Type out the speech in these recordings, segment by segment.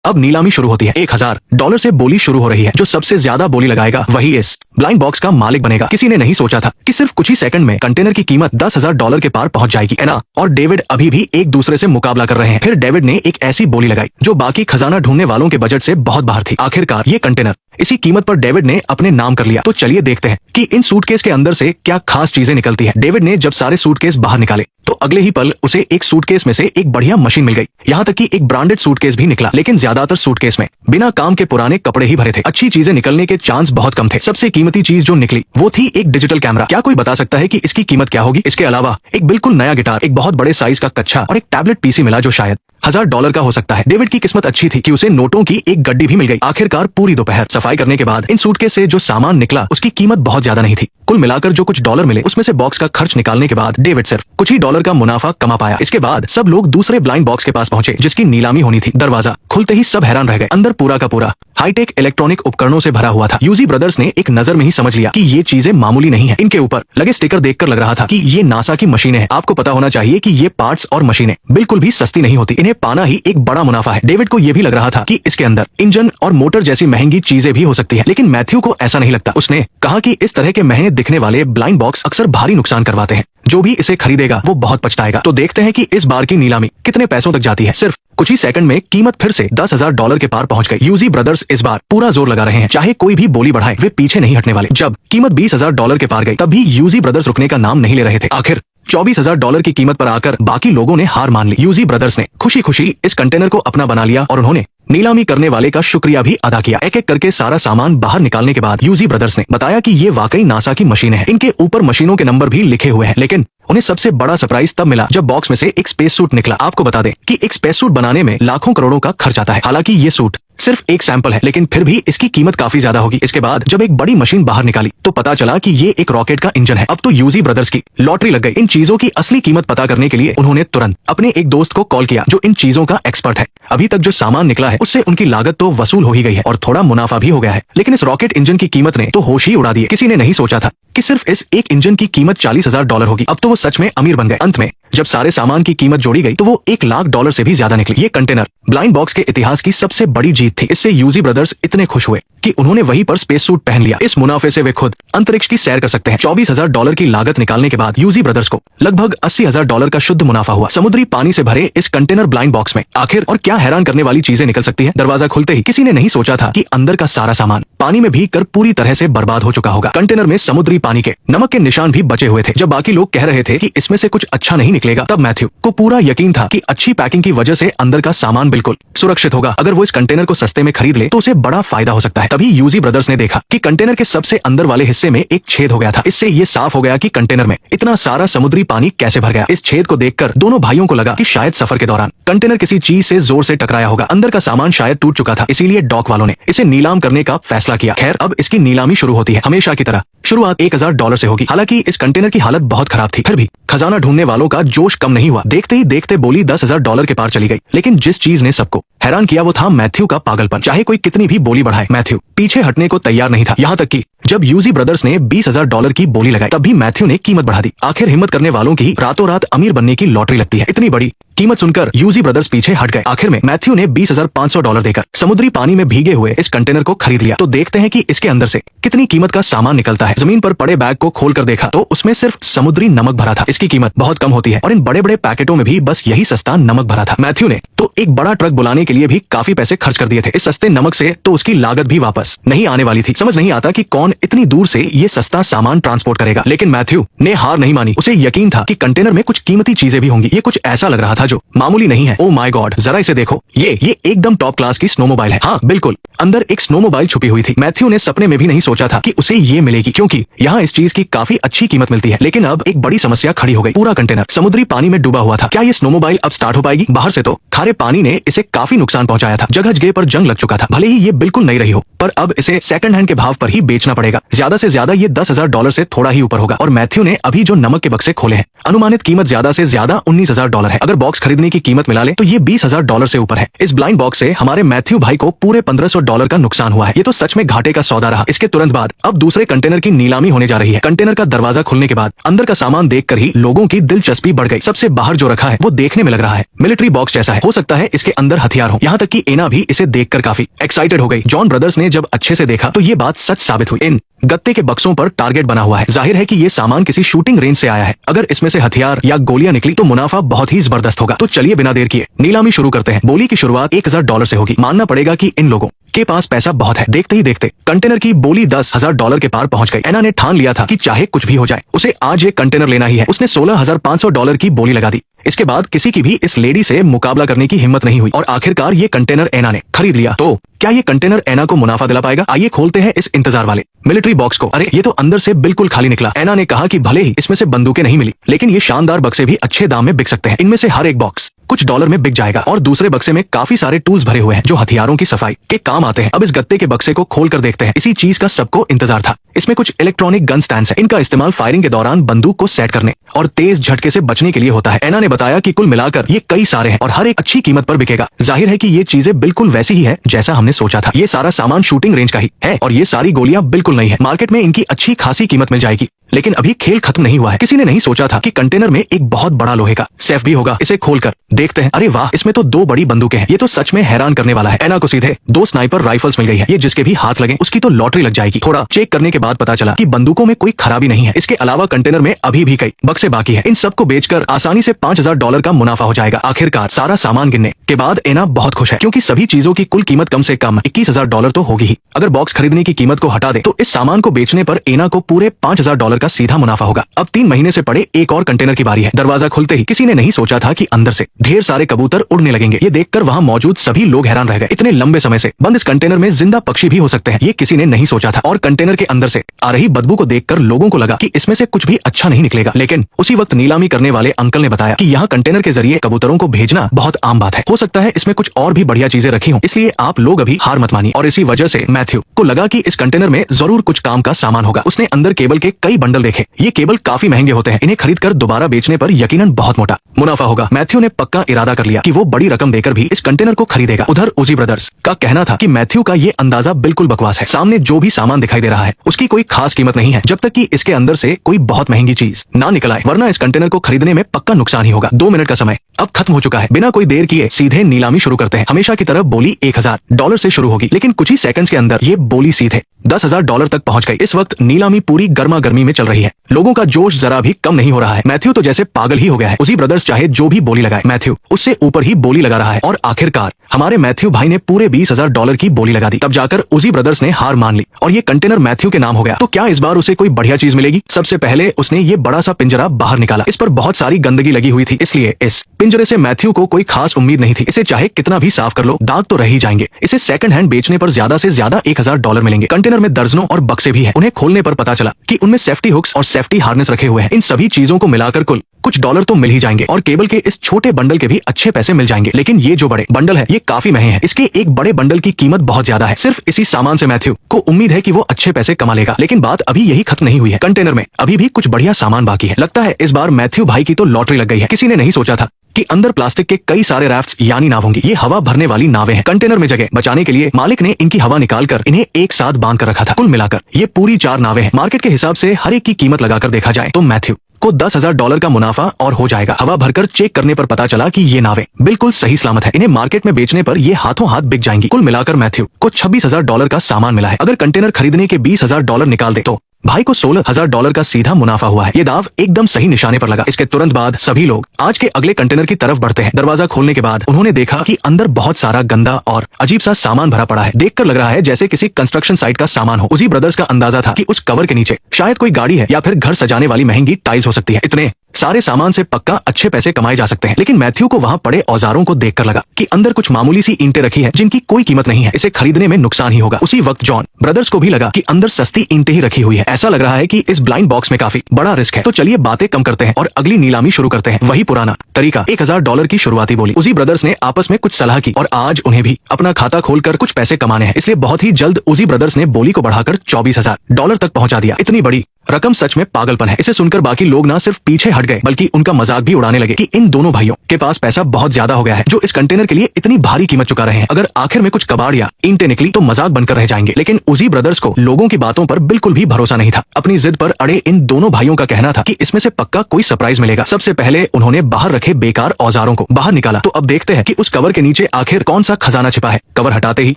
अब नीलामी शुरू होती है। $1000 से बोली शुरू हो रही है। जो सबसे ज्यादा बोली लगाएगा वही इस ब्लाइंड बॉक्स का मालिक बनेगा। किसी ने नहीं सोचा था कि सिर्फ कुछ ही सेकंड में कंटेनर की कीमत $10,000 के पार पहुंच जाएगी। एना और डेविड अभी भी एक दूसरे से मुकाबला कर रहे हैं। फिर डेविड ने एक ऐसी बोली लगाई जो बाकी खजाना ढूंढने वालों के बजट से बहुत बाहर थी। आखिरकार ये कंटेनर इसी कीमत पर डेविड ने अपने नाम कर लिया। तो चलिए देखते हैं कि इन सूटकेस के अंदर से क्या खास चीजें निकलती हैं। डेविड ने जब सारे सूटकेस बाहर निकाले तो अगले ही पल उसे एक सूटकेस में से एक बढ़िया मशीन मिल गई। यहाँ तक कि एक ब्रांडेड सूटकेस भी निकला, लेकिन ज्यादातर सूटकेस में बिना काम के पुराने कपड़े ही भरे थे। अच्छी चीजें निकलने के चांस बहुत कम थे। सबसे कीमती चीज जो निकली वो थी एक डिजिटल कैमरा। क्या कोई बता सकता है कि इसकी कीमत क्या होगी? इसके अलावा एक बिल्कुल नया गिटार, एक बहुत बड़े साइज का कच्छा और एक टैबलेट पीसी मिला जो शायद $1000 का हो सकता है। डेविड की किस्मत अच्छी थी कि उसे नोटों की एक गड्डी भी मिल गई। आखिरकार पूरी दोपहर सफाई करने के बाद इन सूटकेस से जो सामान निकला उसकी कीमत बहुत ज्यादा नहीं थी। कुल मिलाकर जो कुछ डॉलर मिले उसमें से बॉक्स का खर्च निकालने के बाद डेविड सिर्फ कुछ ही डॉलर का मुनाफा कमा पाया। इसके बाद सब लोग दूसरे ब्लाइंड बॉक्स के पास पहुंचे जिसकी नीलामी होनी थी। दरवाजा खुलते ही सब हैरान रह गए। अंदर पूरा का पूरा हाईटेक इलेक्ट्रॉनिक उपकरणों से भरा हुआ था। यूजी ब्रदर्स ने एक नजर में ही समझ लिया कि ये चीजें मामूली नहीं है। इनके ऊपर लगे स्टिकर देखकर लग रहा था कि ये नासा की मशीनें हैं। आपको पता होना चाहिए कि ये पार्ट्स और मशीनें बिल्कुल भी सस्ती नहीं होती। इन्हें पाना ही एक बड़ा मुनाफा है। डेविड को ये भी लग रहा था कि इसके अंदर इंजन और मोटर जैसी महंगी चीजें भी हो सकती है, लेकिन मैथ्यू को ऐसा नहीं लगता। उसने कहा कि इस तरह के महंगे दिखने वाले ब्लाइंड बॉक्स अक्सर भारी नुकसान करवाते हैं। जो भी इसे खरीदेगा वो बहुत पछताएगा। तो देखते हैं कि इस बार की नीलामी कितने पैसों तक जाती है। सिर्फ कुछ ही सेकंड में कीमत फिर से $10,000 के पार पहुंच गई। यूजी ब्रदर्स इस बार पूरा जोर लगा रहे हैं। चाहे कोई भी बोली बढ़ाए वे पीछे नहीं हटने वाले। जब कीमत $20,000 के पार गई तब भी यूजी ब्रदर्स रुकने का नाम नहीं ले रहे थे। आखिर $24,000 की कीमत पर आकर बाकी लोगों ने हार मान ली। यूजी ब्रदर्स ने खुशी खुशी इस कंटेनर को अपना बना लिया और उन्होंने नीलामी करने वाले का शुक्रिया भी अदा किया। एक एक करके सारा सामान बाहर निकालने के बाद यूजी ब्रदर्स ने बताया कि ये वाकई नासा की मशीनें हैं। इनके ऊपर मशीनों के नंबर भी लिखे हुए हैं। लेकिन उन्हें सबसे बड़ा सरप्राइज तब मिला जब बॉक्स में से एक स्पेस सूट निकला। आपको बता दें कि एक स्पेस सूट बनाने में लाखों करोड़ों का खर्च आता है। हालांकि ये सूट सिर्फ एक सैंपल है, लेकिन फिर भी इसकी कीमत काफी ज्यादा होगी। इसके बाद जब एक बड़ी मशीन बाहर निकाली तो पता चला कि ये एक रॉकेट का इंजन है। अब तो यूजी ब्रदर्स की लॉटरी लग गई। इन चीजों की असली कीमत पता करने के लिए उन्होंने तुरंत अपने एक दोस्त को कॉल किया जो इन चीजों का एक्सपर्ट है। अभी तक जो सामान निकला है उससे उनकी लागत तो वसूल हो ही गई है और थोड़ा मुनाफा भी हो गया है, लेकिन इस रॉकेट इंजन की कीमत ने तो होश ही उड़ा दिए। किसी ने नहीं सोचा था कि सिर्फ इस एक इंजन की कीमत $40,000 होगी। अब तो वो सच में अमीर बन गए। अंत में जब सारे सामान की कीमत जोड़ी गई तो वो $1,00,000 से भी ज्यादा निकली। ये कंटेनर ब्लाइंड बॉक्स के इतिहास की सबसे बड़ी जीत थी। इससे यूजी ब्रदर्स इतने खुश हुए कि उन्होंने वहीं पर स्पेस सूट पहन लिया। इस मुनाफे से वे खुद अंतरिक्ष की सैर कर सकते हैं। $24,000 की लागत निकालने के बाद यूजी ब्रदर्स को लगभग $80,000 का शुद्ध मुनाफा हुआ। समुद्री पानी से भरे इस कंटेनर ब्लाइंड बॉक्स में आखिर और क्या हैरान करने वाली चीजें निकल सकती है। दरवाजा खुलते ही किसी ने नहीं सोचा था कि अंदर का सारा सामान पानी में भीग कर पूरी तरह से बर्बाद हो चुका होगा। कंटेनर में समुद्री पानी के नमक के निशान भी बचे हुए थे। जब बाकी लोग कह रहे थे कि इसमें से कुछ अच्छा नहीं निकलेगा तब मैथ्यू को पूरा यकीन था कि अच्छी पैकिंग की वजह से अंदर का सामान बिल्कुल सुरक्षित होगा। अगर वो इस कंटेनर को सस्ते में खरीद ले तो उसे बड़ा फायदा हो सकता है। तभी यूजी ब्रदर्स ने देखा कि कंटेनर के सबसे अंदर वाले हिस्से में एक छेद हो गया था। इससे ये साफ हो गया कि कंटेनर में इतना सारा समुद्री पानी कैसे भर गया। इस छेद को देखकर दोनों भाइयों को लगा कि शायद सफर के दौरान कंटेनर किसी चीज से जोर से टकराया होगा। अंदर का सामान शायद टूट चुका था, इसीलिए डॉक वालों ने इसे नीलाम करने का फैसला किया। खैर अब इसकी नीलामी शुरू होती है। हमेशा की तरह शुरुआत $1,000 से होगी। हालांकि इस कंटेनर की हालत बहुत खराब थी, फिर भी खजाना ढूंढने वालों का जोश कम नहीं हुआ। देखते ही देखते बोली $10,000 के पार चली गई। लेकिन जिस चीज ने सबको हैरान किया वो था मैथ्यू का पागलपन। चाहे कोई कितनी भी बोली बढ़ाए मैथ्यू पीछे हटने को तैयार नहीं था। यहाँ तक कि जब यूजी ब्रदर्स ने $20,000 की बोली लगाई तब भी मैथ्यू ने कीमत बढ़ा दी। आखिर हिम्मत करने वालों की रातों रात अमीर बनने की लॉटरी लगती है। इतनी बड़ी कीमत सुनकर यूजी ब्रदर्स पीछे हट गए। आखिर में मैथ्यू ने $20,500 देकर समुद्री पानी में भीगे हुए इस कंटेनर को खरीद लिया। तो देखते हैं कि इसके अंदर से कितनी कीमत का सामान निकलता है। जमीन पर पड़े बैग को खोलकर देखा तो उसमें सिर्फ समुद्री नमक भरा था। इसकी कीमत बहुत कम होती है और इन बड़े बड़े पैकेटों में भी बस यही सस्ता नमक भरा था। मैथ्यू ने तो एक बड़ा ट्रक बुलाने के लिए भी काफी पैसे खर्च कर दिए थे। इस सस्ते नमक से तो उसकी लागत भी वापस नहीं आने वाली थी। समझ नहीं आता कि कौन इतनी दूर से ये सस्ता सामान ट्रांसपोर्ट करेगा। लेकिन मैथ्यू ने हार नहीं मानी। उसे यकीन था कि कंटेनर में कुछ कीमती चीजें भी होंगी। ये कुछ ऐसा लग रहा था जो मामूली नहीं है। ओ माय गॉड, जरा इसे देखो। ये एकदम टॉप क्लास की स्नोमोबाइल है। हाँ बिल्कुल, अंदर एक स्नोमोबाइल छुपी हुई थी। मैथ्यू ने सपने में भी नहीं सोचा था कि उसे ये मिलेगी, क्योंकि यहाँ इस चीज की काफी अच्छी कीमत मिलती है। लेकिन अब एक बड़ी समस्या खड़ी हो गई। पूरा कंटेनर समुद्री पानी में डूबा हुआ था। क्या ये स्नोमोबाइल अब स्टार्ट हो पाएगी? बाहर से तो खारे पानी ने इसे काफी नुकसान पहुंचाया था। जगह जगह पर जंग लग चुका था। भले ही ये बिल्कुल नई रही हो, पर अब इसे सेकंड हैंड के भाव पर ही बेचना पड़ेगा। पड़ेगा। ज्यादा से ज्यादा ये $10,000 से थोड़ा ही ऊपर होगा। और मैथ्यू ने अभी जो नमक के बक्से खोले हैं, अनुमानित कीमत ज्यादा से ज्यादा $19,000 है। अगर बॉक्स खरीदने की कीमत मिला ले तो ये $20,000 से ऊपर है। इस ब्लाइंड बॉक्स से हमारे मैथ्यू भाई को पूरे $1,500 का नुकसान हुआ है। ये तो सच में घाटे का सौदा रहा। इसके तुरंत बाद अब दूसरे कंटेनर की नीलामी होने जा रही है। कंटेनर का दरवाजा खुलने के बाद अंदर का सामान देखकर ही लोगों की दिलचस्पी बढ़ गई। सबसे बाहर जो रखा है वो देखने में लग रहा है मिलिट्री बॉक्स जैसा है। हो सकता है इसके अंदर हथियार हो। यहाँ तक कि एना भी इसे देखकर काफी एक्साइटेड हो गई। जॉन ब्रदर्स ने जब अच्छे से देखा तो ये बात सच साबित हुई। इन गत्ते के बक्सों पर टारगेट बना हुआ है। जाहिर है कि ये सामान किसी शूटिंग रेंज से आया है। अगर इसमें से हथियार या गोलियां निकली तो मुनाफा बहुत ही जबरदस्त होगा। तो चलिए बिना देर किए नीलामी शुरू करते हैं। बोली की शुरुआत $1,000 से होगी। मानना पड़ेगा कि इन लोगों के पास पैसा बहुत है। देखते ही देखते कंटेनर की बोली $10,000 के पार पहुंच गई। एना ने ठान लिया था कि चाहे कुछ भी हो जाए उसे आज ये कंटेनर लेना ही है। उसने $16,500 की बोली लगा दी। इसके बाद किसी की भी इस लेडी से मुकाबला करने की हिम्मत नहीं हुई और आखिरकार ये कंटेनर एना ने खरीद लिया। तो क्या ये कंटेनर एना को मुनाफा दिला पाएगा? आइए खोलते हैं इस इंतजार वाले मिलिट्री बॉक्स को। अरे ये तो अंदर से बिल्कुल खाली निकला। एना ने कहा कि भले ही इसमें से बंदूकें नहीं मिली, लेकिन ये शानदार बक्से भी अच्छे दाम में बिक सकते हैं। इनमें से हर एक बॉक्स कुछ डॉलर में बिक जाएगा। और दूसरे बक्से में काफी सारे टूल्स भरे हुए हैं जो हथियारों की सफाई के काम आते हैं। अब इस गत्ते के बक्से को खोल कर देखते हैं। इसी चीज का सबको इंतजार था। इसमें कुछ इलेक्ट्रॉनिक गन स्टैंड्स हैं। इनका इस्तेमाल फायरिंग के दौरान बंदूक को सेट करने और तेज झटके से बचने के लिए होता है। एना ने बताया कि कुल मिलाकर ये कई सारे हैं और हर एक अच्छी कीमत पर बिकेगा। जाहिर है कि ये चीजें बिल्कुल वैसी ही है जैसा हमने सोचा था। ये सारा सामान शूटिंग रेंज का ही है और ये सारी गोलियां बिल्कुल नहीं है। मार्केट में इनकी अच्छी खासी कीमत मिल जाएगी। लेकिन अभी खेल खत्म नहीं हुआ है। किसी ने नहीं सोचा था कि कंटेनर में एक बहुत बड़ा लोहे का सेफ भी होगा। इसे खोलकर देखते हैं। अरे वाह, इसमें तो 2 बड़ी बंदूकें हैं। ये तो सच में हैरान करने वाला है। एना को सीधे 2 स्नाइपर राइफल्स मिल गई है। ये जिसके भी हाथ लगे उसकी तो लॉटरी लग जाएगी। थोड़ा चेक करने के बाद पता चला कि बंदूकों में कोई खराबी नहीं है। इसके अलावा कंटेनर में अभी भी कई बक्से बाकी है। इन सबको बेचकर आसानी से $5,000 का मुनाफा हो जाएगा। आखिरकार सारा सामान गिनने के बाद एना बहुत खुश है, क्योंकि सभी चीजों की कुल कीमत कम से कम $21,000 तो होगी ही। अगर बॉक्स खरीदने की कीमत को हटा दे तो इस सामान को बेचने पर एना को पूरे $5,000 का सीधा मुनाफा होगा। अब 3 महीने से पड़े एक और कंटेनर की बारी है। दरवाजा खुलते ही किसी ने नहीं सोचा था कि अंदर से ढेर सारे कबूतर उड़ने लगेंगे। ये देखकर वहाँ मौजूद सभी लोग हैरान रह गए। इतने लंबे समय से बंद इस कंटेनर में जिंदा पक्षी भी हो सकते हैं, ये किसी ने नहीं सोचा था। और कंटेनर के अंदर से आ रही बदबू को देखकर लोगों को लगा कि इसमें से कुछ भी अच्छा नहीं निकलेगा। लेकिन उसी वक्त नीलामी करने वाले अंकल ने बताया कि यहाँ कंटेनर के जरिए कबूतरों को भेजना बहुत आम बात है। हो सकता है इसमें कुछ और भी बढ़िया चीजें रखी हों, इसलिए आप लोग अभी हार मत मानिए। और इसी वजह से मैथ्यू को लगा कि इस कंटेनर में जरूर कुछ काम का सामान होगा। उसने अंदर केबल के कई बंडल देखे। ये केबल काफी महंगे होते हैं। इन्हें खरीदकर दोबारा बेचने पर यकीनन बहुत मोटा मुनाफा होगा। मैथ्यू ने पक्का इरादा कर लिया कि वो बड़ी रकम देकर भी इस कंटेनर को खरीदेगा। उधर उजी ब्रदर्स का कहना था कि मैथ्यू का ये अंदाजा बिल्कुल बकवास है। सामने जो भी सामान दिखाई दे रहा है उसकी कोई खास कीमत नहीं है, जब तक कि इसके अंदर से कोई बहुत महंगी चीज ना निकल आए, वरना इस कंटेनर को खरीदने में पक्का नुकसान ही होगा। 2 मिनट का समय अब खत्म हो चुका है। बिना कोई देर किए सीधे नीलामी शुरू करते हैं। हमेशा की तरह बोली $1,000 से शुरू होगी, लेकिन कुछ ही सेकंड्स के अंदर ये बोली सीधे $10,000 तक पहुंच गई। इस वक्त नीलामी पूरी गर्मा गर्मी में चल रही है। लोगों का जोश जरा भी कम नहीं हो रहा है। मैथ्यू तो जैसे पागल ही हो गया है। उसी ब्रदर्स चाहे जो भी बोली लगाए, मैथ्यू उससे ऊपर ही बोली लगा रहा है। और आखिरकार हमारे मैथ्यू भाई ने पूरे $20,000 की बोली लगा दी। तब जाकर उजी ब्रदर्स ने हार मान ली और ये कंटेनर मैथ्यू के नाम हो गया। तो क्या इस बार उसे कोई बढ़िया चीज मिलेगी? सबसे पहले उसने ये बड़ा सा पिंजरा बाहर निकाला। इस पर बहुत सारी गंदगी लगी हुई थी, इसलिए इस पिंजरे से मैथ्यू को कोई खास उम्मीद नहीं थी। इसे चाहे कितना भी साफ कर लो, दाग तो रह ही जाएंगे। इसे सेकंड हैंड बेचने पर ज्यादा से ज्यादा $1,000 मिलेंगे। कंटेनर में दर्जनों और बक्से भी हैं। उन्हें खोलने पर पता चला कि उनमें सेफ्टी हुक्स और सेफ्टी हार्नेस रखे हुए हैं। इन सभी चीजों को मिलाकर कुल कुछ डॉलर तो मिल ही जाएंगे और केबल के इस छोटे बंडल के भी अच्छे पैसे मिल जाएंगे। लेकिन ये जो बड़े बंडल है ये काफी महंगे हैं। इसके एक बड़े बंडल की कीमत बहुत ज्यादा है। सिर्फ इसी सामान से मैथ्यू को उम्मीद है कि वो अच्छे पैसे कमा लेगा। लेकिन बात अभी यही खत्म नहीं हुई है। कंटेनर में अभी भी कुछ बढ़िया सामान बाकी है। लगता है इस बार मैथ्यू भाई की तो लॉटरी लग गई है। किसी ने नहीं सोचा था कि अंदर प्लास्टिक के कई सारे राफ्ट्स यानी नाव होंगी। ये हवा भरने वाली नावें हैं। कंटेनर में जगह बचाने के लिए मालिक ने इनकी हवा निकालकर इन्हें एक साथ बांध कर रखा था। कुल मिलाकर ये पूरी 4 नावें हैं। मार्केट के हिसाब से हर एक की कीमत लगाकर देखा जाए तो मैथ्यू को $10,000 का मुनाफा और हो जाएगा। हवा भरकर चेक करने पर पता चला कि ये नावें बिल्कुल सही सलामत है। इन्हें मार्केट में बेचने पर ये हाथों हाथ बिक जाएंगी। कुल मिलाकर मैथ्यू को $26,000 का सामान मिला है। अगर कंटेनर खरीदने के $20,000 निकाल दे तो भाई को $16,000 का सीधा मुनाफा हुआ है। ये दाव एकदम सही निशाने पर लगा। इसके तुरंत बाद सभी लोग आज के अगले कंटेनर की तरफ बढ़ते हैं। दरवाजा खोलने के बाद उन्होंने देखा कि अंदर बहुत सारा गंदा और अजीब सा सामान भरा पड़ा है। देखकर लग रहा है जैसे किसी कंस्ट्रक्शन साइट का सामान हो। उसी ब्रदर्स का अंदाजा था कि उस कवर के नीचे शायद कोई गाड़ी है या फिर घर सजाने वाली महंगी टाइल्स हो सकती है। इतने सारे सामान से पक्का अच्छे पैसे कमाए जा सकते हैं। लेकिन मैथ्यू को वहाँ पड़े औजारों को देखकर लगा कि अंदर कुछ मामूली सी ईंटें रखी है जिनकी कोई कीमत नहीं है, इसे खरीदने में नुकसान ही होगा। उसी वक्त जॉन ब्रदर्स को भी लगा कि अंदर सस्ती ईंटें ही रखी हुई है। ऐसा लग रहा है कि इस ब्लाइंड बॉक्स में काफी बड़ा रिस्क है। तो चलिए बातें कम करते हैं और अगली नीलामी शुरू करते हैं। वही पुराना तरीका, $1000 की शुरुआती बोली। उजी ब्रदर्स ने आपस में कुछ सलाह की और आज उन्हें भी अपना खाता खोलकर कुछ पैसे कमाने हैं, इसलिए बहुत ही जल्द उजी ब्रदर्स ने बोली को बढ़ाकर $24,000 तक पहुंचा दिया। इतनी बड़ी रकम सच में पागलपन है। इसे सुनकर बाकी लोग ना सिर्फ पीछे हट गए बल्कि उनका मजाक भी उड़ाने लगे कि इन दोनों भाइयों के पास पैसा बहुत ज्यादा हो गया है जो इस कंटेनर के लिए इतनी भारी कीमत चुका रहे हैं। अगर आखिर में कुछ कबाड़ या ईंटें निकली तो मजाक बनकर रह जाएंगे। लेकिन उजी ब्रदर्स को लोगों की बातों पर बिल्कुल भी भरोसा नहीं था। अपनी जिद पर अड़े इन दोनों भाइयों का कहना था कि इसमें से पक्का कोई सरप्राइज मिलेगा। सबसे पहले उन्होंने बाहर रखे बेकार औजारों को बाहर निकाला तो अब देखते हैं कि उस कवर के नीचे आखिर कौन सा खजाना छिपा है। कवर हटाते ही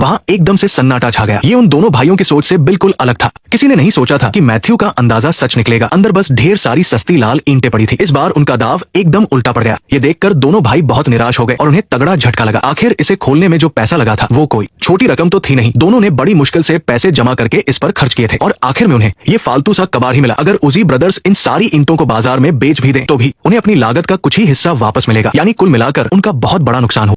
वहाँ एकदम से सन्नाटा छा गया। ये उन दोनों भाइयों की सोच से बिल्कुल अलग था। किसी ने नहीं सोचा था कि मैथ्यू का अंदाजा सच निकलेगा। अंदर बस ढेर सारी सस्ती लाल ईंटें पड़ी थी। इस बार उनका दाव एकदम उल्टा पड़ गया। ये देखकर दोनों भाई बहुत निराश हो गए और उन्हें तगड़ा झटका लगा। आखिर इसे खोलने में जो पैसा लगा था वो कोई छोटी रकम तो थी नहीं। दोनों ने बड़ी मुश्किल से पैसे जमा करके इस पर खर्च किए थे और आखिर में उन्हें ये फालतू सा कबाड़ ही मिला। अगर उजी ब्रदर्स इन सारी ईंटों को बाजार में बेच भी दें तो भी उन्हें अपनी लागत का कुछ ही हिस्सा वापस मिलेगा, यानी कुल मिलाकर उनका बहुत बड़ा नुकसान हो।